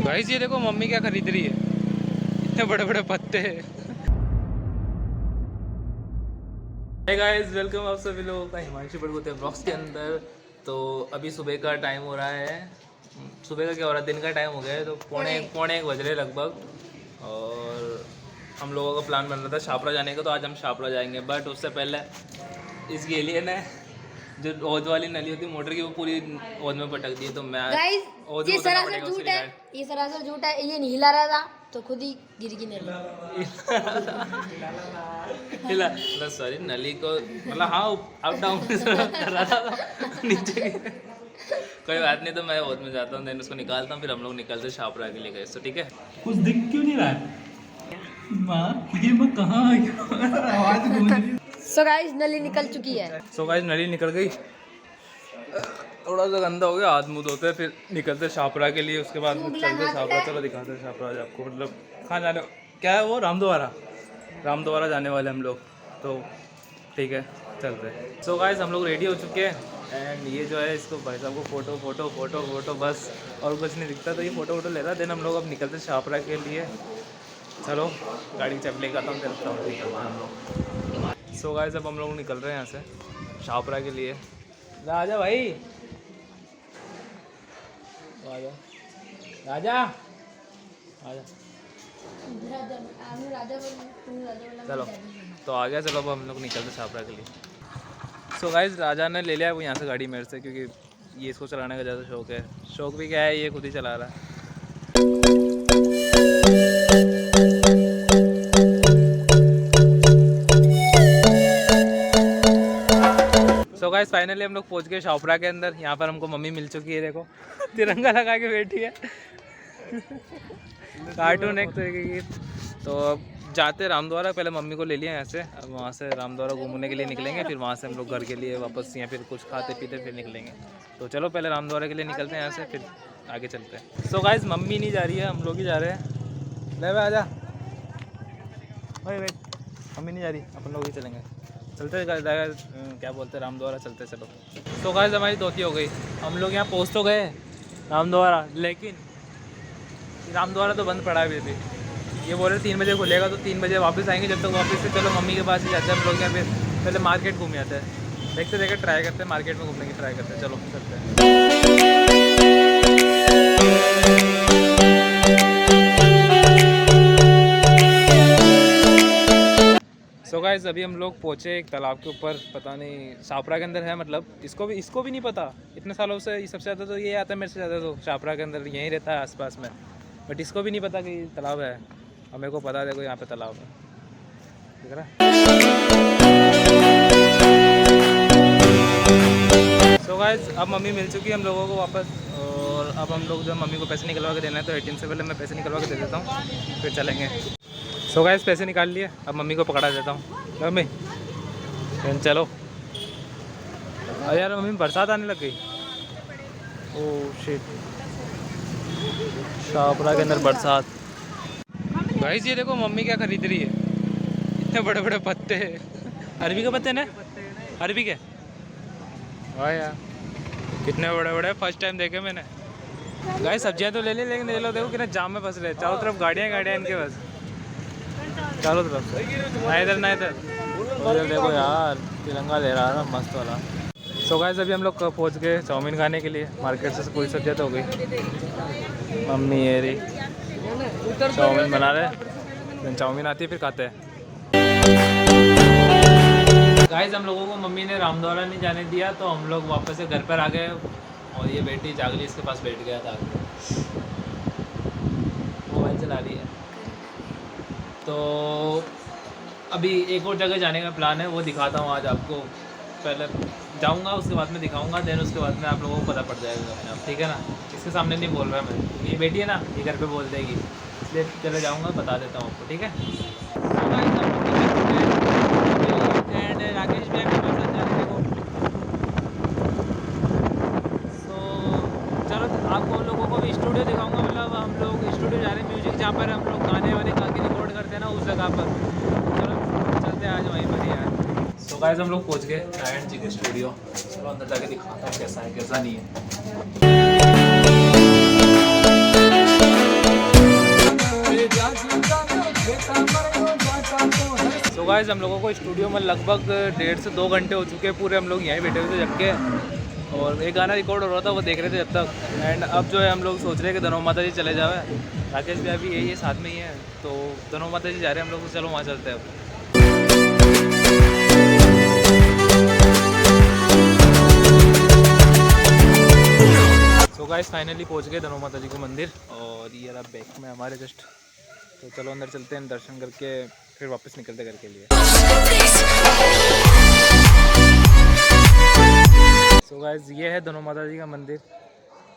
Guys ये देखो mummy क्या खरीद रही है, इतने बड़े बड़े पत्ते। हे गाइस, वेलकम आप सभी लोगों का हिमांशु बड़गुते ब्लॉग्स के अंदर। तो अभी सुबह का टाइम हो रहा है, सुबह का क्या हो रहा है, दिन का टाइम हो गया है। तो पौने 1 बज रहे लगभग। और हम लोगों का प्लान बन रहा था छापरा जाने का, तो आज हम छापरा जाएंगे। बट उससे पहले इस एलियन है जो ओद वाली नली होती है मोटर की, वो पूरी ओद में पटक दी है। तो मैं ओद ये सरासर झूठ है, ये सरासर झूठ है। ये नहीं हिला रहा था तो खुद ही गिर गई नली। हिला सॉरी, नली को मतलब हाँ अप डाउन कर रहा था नीचे की। कोई बात नहीं, तो मैं ओद में जाता हूँ, देन उसको निकालता हूँ, फिर हम लोग निकलते छापरा के लिए गए। तो ठीक है, कुछ दिख क्यों नहीं रहा है माँ? ये मैं कहाँ आवाज गूंज रही है। सो गाइस नली निकल चुकी है। सो गाइस नली निकल गई, थोड़ा सा गंदा हो गया, हाथ मुँह धोते फिर निकलते छापरा के लिए। उसके बाद चलते छापरा, चलो दिखाते हैं छापरा आज आपको। मतलब कहाँ जाने, क्या है वो, रामद्वारा जाने वाले हम लोग। तो ठीक है चलते हैं। सो गाइस हम लोग रेडी हो चुके हैं। एंड ये जो है, इसको भाई साहब को फोटो फोटो फोटो फोटो बस, और कुछ नहीं दिखता। तो ये फोटो वोटो ले रहा है। देन हम लोग अब निकलते छापरा के लिए। चलो गाड़ी चप लेकर आता हूँ, चलता हूँ ठीक है हम लोग। सो गाइस अब हम लोग निकल रहे हैं यहाँ से छापरा के लिए। राजा भाई, राजा राजा आजा, चलो तो आ गया। चलो अब हम लोग निकलते छापरा के लिए। सो गाइस राजा ने ले लिया वो यहाँ से गाड़ी मेरे से, क्योंकि ये इसको चलाने का ज़्यादा शौक है। शौक भी क्या है, ये खुद ही चला रहा है। सो गाइस फाइनली हम लोग पहुँच गए छापरा के अंदर। यहाँ पर हमको मम्मी मिल चुकी है, देखो तिरंगा लगा के बैठी है कार्टून एक तरीके की। तो अब जाते रामद्वारा, पहले मम्मी को ले लिया यहाँ से। अब वहाँ से रामद्वारा घूमने के लिए निकलेंगे, फिर वहाँ से हम लोग घर के लिए वापस या फिर कुछ खाते पीते फिर निकलेंगे। तो चलो पहले रामद्वारा के लिए निकलते हैं यहाँ से, फिर आगे चलते हैं। सो गाइस मम्मी नहीं जा रही है, हम लोग ही जा रहे हैं। ले भाई आजा, वेट, मम्मी नहीं जा रही, अपन लोग ही चलेंगे। चलते क्या बोलते हैं, रामद्वारा चलते चलो। सो गाइस हमारी धोती हो गई, हम लोग यहाँ पहुँच तो गए रामद्वारा, लेकिन रामद्वारा तो बंद पड़ा है अभी। ये बोल रहे 3 बजे खुलेगा, तो 3 बजे वापस आएंगे। जब तक वापस से चलो मम्मी के पास ही जाते हैं हम लोग, या फिर पहले मार्केट घूम जाते हैं। देखते ट्राई करते हैं, मार्केट में घूमने की ट्राई करते हैं। चलो चलते हैं। सो गाइस अभी हम लोग पहुँचे एक तालाब के ऊपर, पता नहीं छापरा के अंदर है, मतलब इसको भी नहीं पता। इतने सालों से सबसे ज़्यादा तो ये आता है मेरे से ज़्यादा, तो छापरा के अंदर यहीं रहता है आसपास में। बट इसको भी नहीं पता कि तालाब है, और मेरे को पता है देखो यहाँ पे तालाब है, दिख रहा है। सो गाइस अब मम्मी मिल चुकी है हम लोगों को वापस, और अब हम लोग जो मम्मी को पैसे निकलवा के देना है, तो 18 से पहले मैं पैसे निकलवा के दे देता हूँ, फिर चलेंगे। सो गाइस पैसे निकाल लिए, अब मम्मी को पकड़ा देता हूँ। मम्मी चलो। अरे यार मम्मी बरसात आने लग गई, ओह शिट, छापरा के अंदर बरसात। गाइस ये देखो मम्मी क्या खरीद रही है, इतने बड़े बड़े पत्ते, अरबी के पत्ते ना, अरबी के। वाह यार कितने बड़े बड़े, फर्स्ट टाइम देखे मैंने। गाइस सब्जियां तो ले ली, लेकिन ये लोग देखो कितने जाम में फंस रहे, चारों तरफ गाड़ियाँ इनके पास, चारों तरफ से, ना इधर ना इधर। देखो यार तिरंगा ले रहा है मस्त वाला। सो गाइस अभी हम लोग पहुँच गए चाउमीन खाने के लिए। मार्केट से पूरी सब्जियाँ तो हो गई, मम्मी ये रही चाउमीन बना रहे, चाउमीन आती है फिर खाते हैं। गाइस हम लोगों को मम्मी ने रामद्वारा नहीं जाने दिया, तो हम लोग वापस से घर पर आ गए। और ये बेटी जागली इसके पास बैठ गया था, मोबाइल चला रही है। तो अभी एक और जगह जाने का प्लान है, वो दिखाता हूँ आज आपको। पहले जाऊँगा, उसके बाद में दिखाऊँगा, देन उसके बाद में आप लोगों को पता पड़ जाएगा अपने आप, ठीक है ना। इसके सामने नहीं बोल रहा मैं, ये बेटी है ना, ये घर पे बोल देगी, इसलिए चले जाऊँगा, बता देता हूँ आपको, ठीक है। एंड राकेश भी मेरे साथ जा रहे हैं। सो चलो आपको लोगों को भी स्टूडियो दिखाऊँगा, मतलब हम लोग स्टूडियो जा रहे हैं म्यूजिक, जहाँ पर हम लोग गाने वाने गा के रिकॉर्ड करते हैं ना, उस जगह पर। चलो चलते हैं आज वहीं पर ही यार। सो गाइस हम लोग पहुँच गए नारायण जी के स्टूडियो। चलो अंदर जाके दिखाता हूँ कैसा है कैसा नहीं है। गाइस हम लोगों को स्टूडियो में लगभग 1.5 से 2 घंटे हो चुके हैं पूरे। हम लोग यहीं बैठे हुए थे जग के और एक गाना रिकॉर्ड हो रहा था वो देख रहे थे जब तक। एंड अब जो है हम लोग सोच रहे हैं कि धनो माता जी चले जावे। राकेश भी अभी यही है साथ में ही है, तो धनो माता जी जा रहे हैं हम लोग, तो चलो वहाँ चलते हैं अब। तो गाइस फाइनली पहुँच गए धनो माता जी को मंदिर और ये रहा बैक में हमारे जस्ट। तो चलो अंदर चलते हैं, दर्शन करके फिर वापस निकलते घर के लिए। सो गाइस ये है धनो माता जी का मंदिर।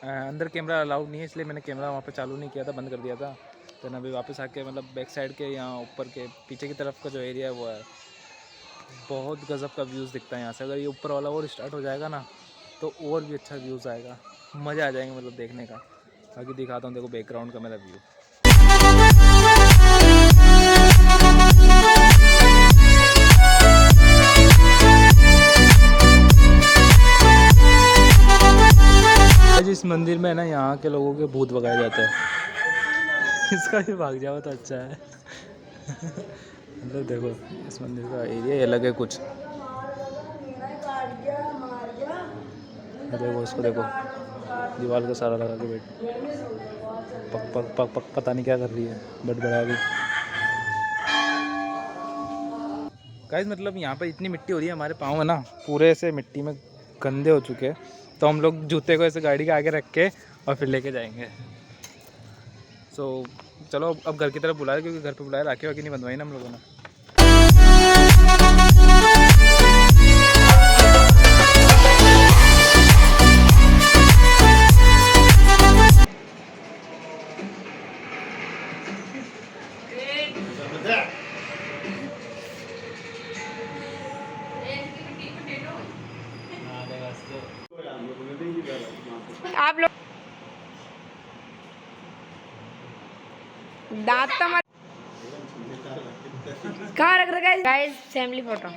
अंदर कैमरा अलाउड नहीं है इसलिए मैंने कैमरा वहाँ पे चालू नहीं किया था, बंद कर दिया था। तो अभी वापस आके मतलब बैक साइड के यहाँ ऊपर के पीछे की तरफ का जो एरिया है वो है, बहुत गजब का व्यूज़ दिखता है यहाँ से। अगर ये ऊपर वाला और स्टार्ट हो जाएगा ना तो और भी अच्छा व्यूज़ आएगा, मज़ा आ जाएंगे मतलब देखने का। बाकी दिखाता हूँ, देखो बैकग्राउंड का मेरा व्यू। इस मंदिर में ना यहाँ के लोगों के भूत भगाए जाते हैं। इसका भी भाग जाओ तो अच्छा है। मतलब देखो इस मंदिर का एरिया ही अलग है कुछ। देखो इसको, देखो दीवार का सारा लगा के बैठ पक पक पक पक पता नहीं क्या कर रही है, बट बड़ा भी। गाइस मतलब यहाँ पे इतनी मिट्टी हो रही है, हमारे पाँव है ना पूरे ऐसे मिट्टी में गंदे हो चुके हैं। तो हम लोग जूते को ऐसे गाड़ी के आगे रख के और फिर लेके जाएंगे। सो चलो अब घर की तरफ बुलाया, क्योंकि घर पे बुलाया, राखी वाखी नहीं बंधवाई ना हम लोगों ने। आप लोग दांत तो मत कहाँ रख रखा है गाइस? फैमिली फोटो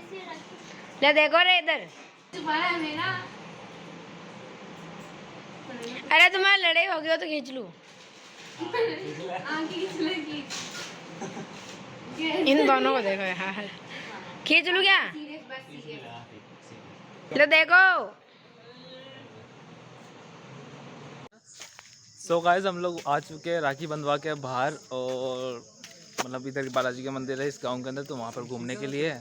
ले देखो रे इधर। अरे तुम्हारी लड़ाई हो गई हो तो खींच लूं। इन दोनों को देखो यार, खींच लूं क्या? ले देखो। सो गाइस हम लोग आ चुके हैं राखी बंधवा के बाहर, और मतलब इधर बालाजी का मंदिर है इस गांव के अंदर, तो वहाँ पर घूमने के लिए।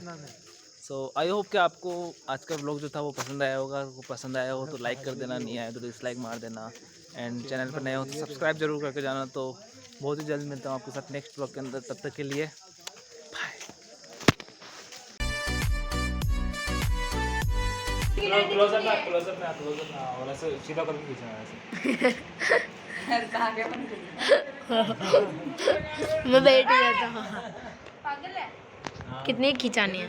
सो आई होप कि आपको आज का व्लॉग जो था वो पसंद आया होगा। वो पसंद आया हो तो लाइक कर देना, नहीं आया तो डिसलाइक मार देना। एंड चैनल पर नए हो तो सब्सक्राइब जरूर करके जाना। तो बहुत ही जल्द मिलता हूँ आपके साथ नेक्स्ट व्लॉग के अंदर, तब तक के लिए बाय। क्लोजअप में सीधा करके खींचना है। मैं बैठ गया था। कितनी खिंचानी है?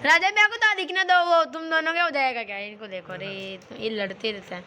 राजा भैया को तो दिखने दो, वो तुम दोनों क्या हो जाएगा क्या? इनको देखो रे, ये लड़ते रहते हैं।